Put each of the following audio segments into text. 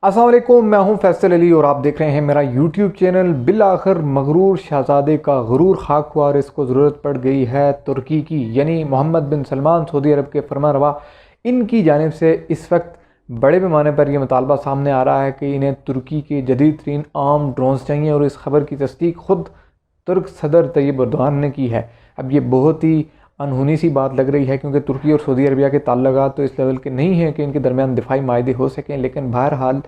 अस्सलाम वालेकुम, मैं हूं फैसल अली और आप देख रहे हैं मेरा यूट्यूब चैनल। बिल आखिर मगरूर शहज़ादे का गुरूर खाक हुआ और इसको ज़रूरत पड़ गई है तुर्की की, यानी मोहम्मद बिन सलमान सऊदी अरब के फरमानरवा। इनकी जानिब से इस वक्त बड़े पैमाने पर यह मुतालबा सामने आ रहा है कि इन्हें तुर्की के जदीद तरीन आर्म ड्रोन्स चाहिए और इस खबर की तस्दीक खुद तुर्क सदर तैयब एर्दोगान ने की है। अब ये बहुत ही अनहोनी सी बात लग रही है क्योंकि तुर्की और सऊदी अरबिया के ताल्लुकात तो इस लेवल के नहीं हैं कि इनके दरमियान दिफाई मायदे हो सकें, लेकिन बहरहाल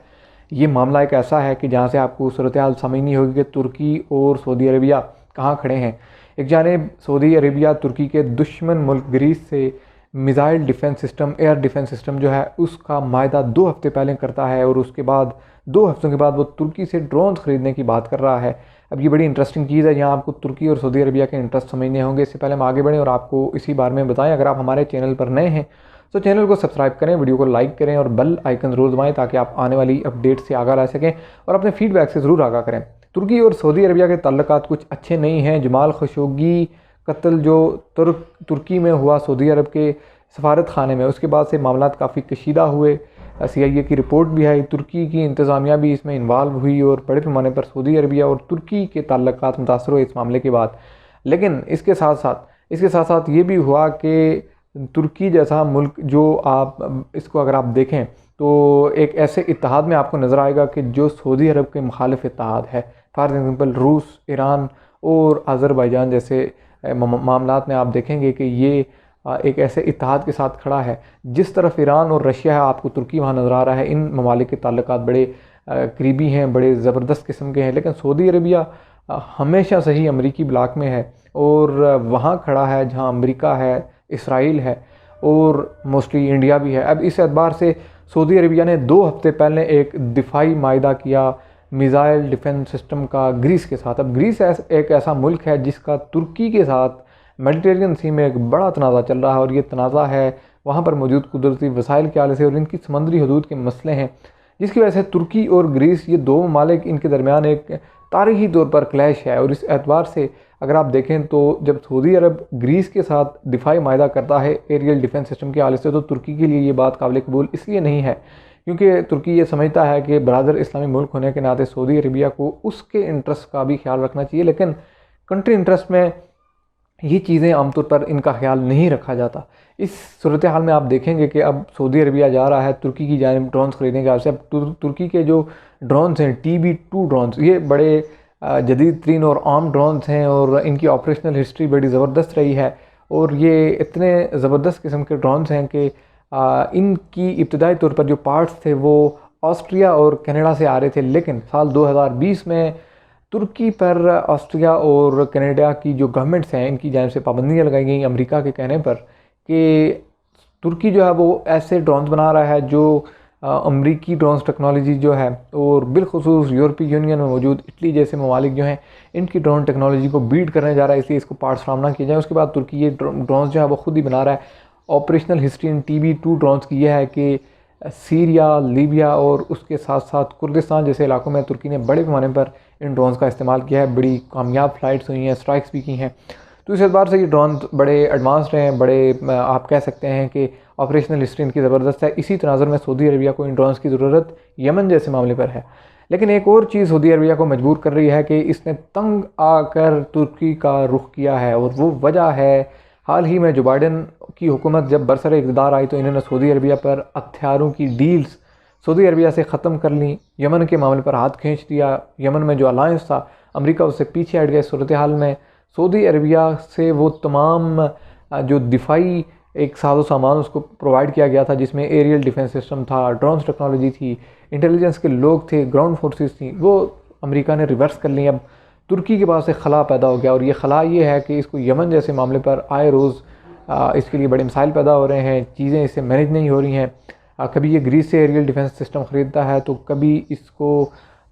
ये मामला एक ऐसा है कि जहाँ से आपको सूरत हाल समझनी होगी कि तुर्की और सऊदी अरबिया कहाँ खड़े हैं। एक जानिब सऊदी अरबिया तुर्की के दुश्मन मुल्क ग्रीस से missile defence system, air defence system जो है उसका मायदा 2 हफ्ते पहले करता है और उसके बाद 2 हफ्तों के बाद वो तुर्की से ड्रोन्स ख़रीदने की बात कर रहा है। अब ये बड़ी इंटरेस्टिंग चीज़ है, यहाँ आपको तुर्की और सऊदी अरबिया के इंटरेस्ट समझने होंगे। इससे पहले हम आगे बढ़ें और आपको इसी बारे में बताएं, अगर आप हमारे चैनल पर नए हैं तो चैनल को सब्सक्राइब करें, वीडियो को लाइक करें और बेल आइकन ज़रूर दबाएं ताकि आप आने वाली अपडेट से आगाह रह सकें और अपने फीडबैक से ज़रूर आगाह करें। तुर्की और सऊदी अरबिया के ताल्लुकात कुछ अच्छे नहीं हैं। जमाल खशोगी कत्ल जो तुर्की में हुआ सऊदी अरब के सफारत खाने में, उसके बाद से मामला काफ़ी कशीदा हुए। CIA की रिपोर्ट भी आई, तुर्की की इंतज़ामिया भी इसमें इन्वॉल्व हुई और बड़े पैमाने पर सऊदी अरबिया और तुर्की के ताल्लुकात मुतासर हुए इस मामले के बाद। लेकिन इसके साथ साथ ये भी हुआ कि तुर्की जैसा मुल्क जो आप इसको अगर आप देखें तो एक ऐसे इत्तेहाद में आपको नज़र आएगा कि जो सऊदी अरब के मुखालिफ इत्तेहाद है। फॉर एग्ज़ाम्पल रूस, ईरान और अज़रबैजान जैसे मामलात में आप देखेंगे कि ये एक ऐसे इत्तेहाद के साथ खड़ा है। जिस तरफ ईरान और रशिया है आपको तुर्की वहाँ नज़र आ रहा है। इन ममालिक के ताल्लुकात बड़े करीबी हैं, बड़े ज़बरदस्त किस्म के हैं। लेकिन सऊदी अरबिया हमेशा से ही अमरीकी ब्लॉक में है और वहाँ खड़ा है जहाँ अमरीका है, इसराइल है और मोस्टली इंडिया भी है। अब इस एतबार से सऊदी अरबिया ने 2 हफ्ते पहले एक दिफाई मायदा किया मिज़ाइल डिफेंस सिस्टम का ग्रीस के साथ। अब ग्रीस एक ऐसा मुल्क है जिसका तुर्की के साथ मेडिटेरियन सी में एक बड़ा तनाज़ा चल रहा है और ये तनाज़ा है वहाँ पर मौजूद कुदरती वसाइल के हवाले से और इनकी समंदरी हदूद के मसले हैं, जिसकी वजह से तुर्की और ग्रीस ये 2 ममालिक इनके दरमियान एक तारीखी तौर पर क्लैश है। और इस एतबार से अगर आप देखें तो जब सऊदी अरब ग्रीस के साथ दिफाई मायदा करता है एरियल डिफेंस सिस्टम के हवाले से, तो तुर्की के लिए ये बात काबिल कबूल इसलिए नहीं है क्योंकि तुर्की ये समझता है कि बरादर इस्लामी मुल्क होने के नाते सऊदी अरबिया को उसके इंटरेस्ट का भी ख्याल रखना चाहिए। लेकिन कंट्री इंटरेस्ट में ये चीज़ें आमतौर पर इनका ख्याल नहीं रखा जाता। इस सूरत हाल में आप देखेंगे कि अब सऊदी अरबिया जा रहा है तुर्की की जानिब ड्रोन्स खरीदने के वास्ते। अब तुर्की के जो ड्रोन्स हैं TB2 ड्रोन्स, ये बड़े जदीद तरीन और आर्म ड्रोन्स हैं और इनकी ऑपरेशनल हिस्ट्री बड़ी ज़बरदस्त रही है और ये इतने ज़बरदस्त किस्म के ड्रोन्स हैं कि इनकी इब्तदाई तौर पर जो पार्ट्स थे वो ऑस्ट्रिया और कनाडा से आ रहे थे। लेकिन साल 2020 में तुर्की पर ऑस्ट्रिया और कनाडा की जो गवर्नमेंट्स हैं इनकी जानिब से पाबंदियाँ लगाई गई अमेरिका के कहने पर कि तुर्की जो है वो ऐसे ड्रोन्स बना रहा है जो अमरीकी ड्रोन्स टेक्नोलॉजी जो है और बिलखुसूस यूरोपीय यूनियन में मौजूद इटली जैसे ममालिक जो हैं इनकी ड्रोन टेक्नोलॉजी को बीट करने जा रहा है, इसलिए इसको पार्ट्स फराहम ना किए जाए। उसके बाद तुर्की ये ड्रोन्स जो है वो खुद ही बना रहा है। Operational history in TB2 drones की यह है कि सीरिया, लीबिया और उसके साथ साथ कुर्दिस्तान जैसे इलाकों में तुर्की ने बड़े पैमाने पर इन ड्रोन्स का इस्तेमाल किया है। बड़ी कामयाब फ्लाइट्स हुई हैं, स्ट्राइक्स भी की हैं। तो इस एतबार से ये ड्रोन बड़े एडवांस्ड हैं, बड़े आप कह सकते हैं कि ऑपरेशनल हिस्ट्री इनकी ज़बरदस्त है। इसी तनाज़ुर में सऊदी अरबिया को इन ड्रोन्स की ज़रूरत यमन जैसे मामले पर है। लेकिन एक और चीज़ सऊदी अरबिया को मजबूर कर रही है कि इसने तंग आकर तुर्की का रुख किया है और वो वजह है हाल ही में जो बाइडन की हुकूमत जब बरसर इक़्तिदार आई तो इन्होंने सऊदी अरबिया पर हथियारों की डील्स सऊदी अरबिया से ख़त्म कर ली, यमन के मामले पर हाथ खींच दिया। यमन में जो अलायंस था अमेरिका उससे पीछे हट गए। सूरत हाल में सऊदी अरबिया से वो तमाम जो दिफाई एक साजो सामान उसको प्रोवाइड किया गया था जिसमें एरियल डिफेंस सिस्टम था, ड्रोन्स टेक्नोलॉजी थी, इंटेलिजेंस के लोग थे, ग्राउंड फोर्सेस थी, वो अमेरिका ने रिवर्स कर ली। अब तुर्की के पास से खला पैदा हो गया और ये खला ये है कि इसको यमन जैसे मामले पर आए रोज़ इसके लिए बड़े मसाइल पैदा हो रहे हैं, चीज़ें इससे मैनेज नहीं हो रही हैं। कभी ये ग्रीस से एरियल डिफेंस सिस्टम ख़रीदता है तो कभी इसको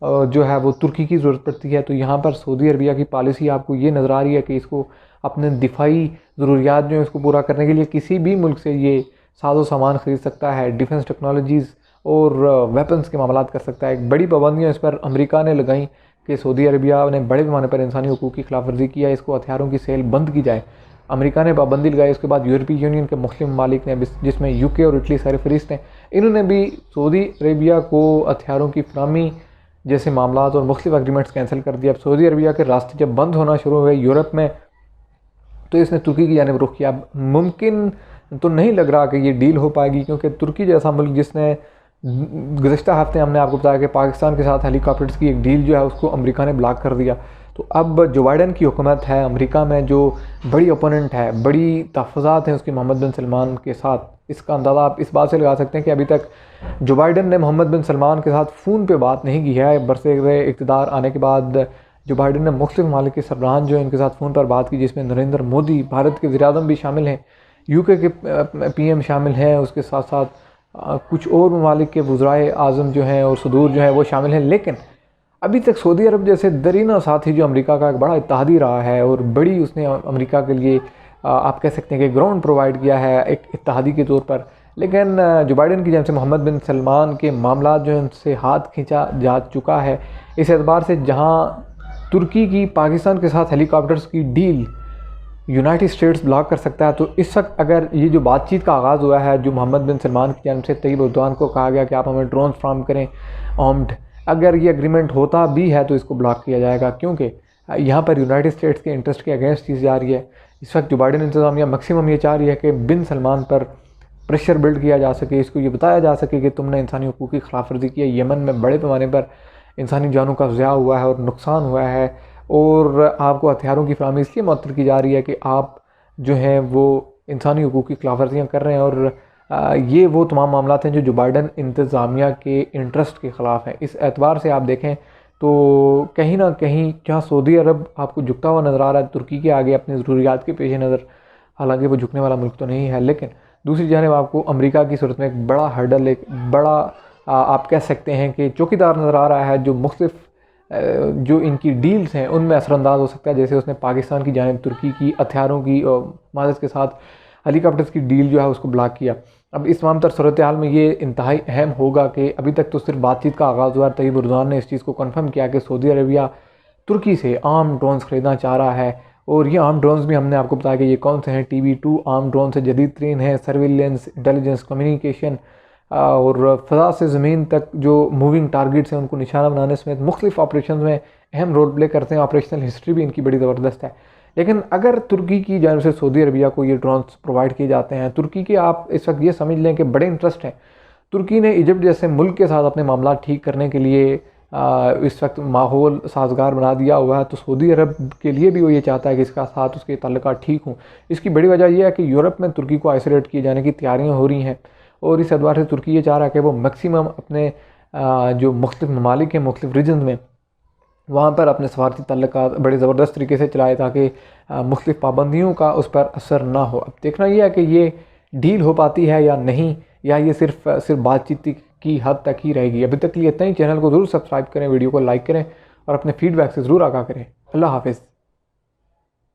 जो है वो तुर्की की ज़रूरत पड़ती है। तो यहाँ पर सऊदी अरबिया की पॉलिसी आपको ये नज़र आ रही है कि इसको अपने दिफाई ज़रूरियात जो है इसको पूरा करने के लिए किसी भी मुल्क से ये साजो सामान ख़रीद सकता है, डिफेंस टेक्नोलॉजीज़ और वेपन्स के मामलात कर सकता है। एक बड़ी पाबंदियाँ इस पर अमेरिका ने लगाई कि सऊदी अरबिया ने बड़े पैमाने पर इंसानी हकूक़ की खिलाफ वर्जी किया, इसको हथियारों की सेल बंद की जाए। अमेरिका ने पाबंदी लगाई, उसके बाद यूरोपीय यूनियन के मुख्तलिफ ममालिक ने जिसमें UK और इटली सरफहरिस्त हैं, इन्होंने भी सऊदी अरेबिया को हथियारों की फराहमी जैसे मामलात और मुख्तलिफ एग्रीमेंट्स कैंसिल कर दिया। अब सऊदी अरबिया के रास्ते जब बंद होना शुरू हुए यूरोप में, तो इसने तुर्की की जानिब रुख किया। मुमकिन तो नहीं लग रहा कि ये डील हो पाएगी, क्योंकि तुर्की जैसा मुल्क जिसने गुज़श्ता हफ्ते हमने आपको बताया कि पाकिस्तान के साथ हेलीकॉप्टर्स की एक डील जो है उसको अमेरिका ने ब्लॉक कर दिया। तो अब जो बाइडन की हुकूमत है अमेरिका में, जो बड़ी ओपोनेंट है, बड़ी तहफ़्फ़ुज़ात हैं उसकी मोहम्मद बिन सलमान के साथ, इसका अंदाज़ा आप इस बात से लगा सकते हैं कि अभी तक जो बाइडन ने मोहम्मद बिन सलमान के साथ फ़ोन पे बात नहीं की है। बरसे इक़्तिदार आने के बाद जो बाइडन ने मुख्तलिफ ममालिक के सरबराहान जो है इनके साथ फ़ोन पर बात की, जिसमें नरेंद्र मोदी, भारत के वज़ीर-ए-आज़म भी शामिल हैं, यूके के पीएम शामिल हैं, उसके साथ साथ कुछ और ममालिक के वज़राए-आज़म जो हैं और सदूर जो हैं वो शामिल हैं। लेकिन अभी तक सऊदी अरब जैसे दरीना साथी जो अमेरिका का एक बड़ा इत्तेहादी रहा है और बड़ी उसने अमेरिका के लिए आप कह सकते हैं कि ग्राउंड प्रोवाइड किया है एक इत्तेहादी के तौर पर, लेकिन जो बाइडन की जानिब से मोहम्मद बिन सलमान के मामला जो है उनसे हाथ खींचा जा चुका है। इस एतबार से जहाँ तुर्की की पाकिस्तान के साथ हेलीकॉप्टर्स की डील यूनाइटेड स्टेट्स ब्लॉक कर सकता है, तो इस वक्त अगर ये जो बातचीत का आगाज़ हुआ है, जो मोहम्मद बिन सलमान की जानिब से तैयब उर्दवान को कहा गया कि आप हमें ड्रोन फ्राहम करें आर्म्ड, अगर ये एग्रीमेंट होता भी है तो इसको ब्लॉक किया जाएगा, क्योंकि यहाँ पर यूनाइटेड स्टेट्स के इंटरेस्ट के अगेंस्ट चीज़ जा रही है। इस वक्त जो बाइडन इंतज़ामिया मैक्सिमम ये चाह रही है कि बिन सलमान पर प्रेशर बिल्ड किया जा सके, इसको ये बताया जा सके कि तुमने इंसानी हकूक़ की खिलाफ वर्जी की है। यमन में बड़े पैमाने पर इंसानी जानों का ज़िया हुआ है और नुकसान हुआ है, और आपको हथियारों की फराहमी इसलिए मुअत्तल की जा रही है कि आप जो हैं वो इंसानी हकूक़ की खिलाफ वर्जियाँ कर रहे हैं, और ये वो तमाम मामला हैं जो बाइडन इंतज़ामिया के इंटरेस्ट के ख़िलाफ़ हैं। इस एतबार से आप देखें तो कहीं ना कहीं जहाँ सऊदी अरब आपको झुकता हुआ नज़र आ रहा है तुर्की के आगे अपनी ज़रूरियात के पेश नज़र, हालांकि वो झुकने वाला मुल्क तो नहीं है, लेकिन दूसरी जानिब आपको अमेरिका की सूरत में एक बड़ा हर्डल, एक बड़ा आप कह सकते हैं कि चौकीदार नज़र आ रहा है, जो मुख्तलिफ जो इनकी डील्स हैं उनमें असरअंदाज हो सकता है। जैसे उसने पाकिस्तान की जानिब तुर्की की हथियारों की मदद के साथ हेलीकॉप्टर्स की डील जो है उसको ब्लॉक किया। अब इस तमाम तर सूरत हाल में ये इंतहाई अहम होगा कि अभी तक तो सिर्फ बातचीत का आगाज़ हुआ। तैयब उर्दवान ने इस चीज़ को कन्फर्म किया कि सऊदी अरबिया तुर्की से आर्म ड्रोन्स ख़रीदना चाह रहा है, और ये आर्म ड्रोन्स भी हमने आपको बताया कि ये कौन से हैं। TB2 आर्म ड्रोन से जदीद तरीन है, सर्विलेंस, इंटेलिजेंस, कम्युनिकेशन और फ़ज़ा से ज़मीन तक जो मूविंग टारगेट्स हैं उनको निशाना बनाने समेत मुख्तलिफ ऑपरेशन में अहम रोल प्ले करते हैं। ऑपरेशनल हिस्ट्री भी इनकी बड़ी ज़बरदस्त है। लेकिन अगर तुर्की की जानिब से सऊदी अरबिया को ये ड्रोन्स प्रोवाइड किए जाते हैं, तुर्की के आप इस वक्त ये समझ लें कि बड़े इंटरेस्ट हैं। तुर्की ने इजिप्ट जैसे मुल्क के साथ अपने मामला ठीक करने के लिए इस वक्त माहौल साजगार बना दिया हुआ है, तो सऊदी अरब के लिए भी वो ये चाहता है कि इसका साथ उसके ताल्लुकात ठीक हों। इसकी बड़ी वजह यह है कि यूरोप में तुर्की को आइसोलेट किए जाने की तैयारियाँ हो रही हैं, और इस एतबार से तुर्की ये चाह रहा है कि वो मैक्सिमम अपने जो मुख्तलिफ ममालिक हैं, मुख्तलिफ रीजन में, वहाँ पर अपने सफारती ताल्लुकात बड़े ज़बरदस्त तरीके से चलाए ताकि मुख्तलिफ पाबंदियों का उस पर असर ना हो। अब देखना यह है कि ये डील हो पाती है या नहीं, या ये सिर्फ बातचीत की हद तक ही रहेगी। अभी तक के लिए इतना ही। चैनल को ज़रूर सब्सक्राइब करें, वीडियो को लाइक करें और अपने फीडबैक से ज़रूर आगाह करें। अल्लाह हाफ़िज़।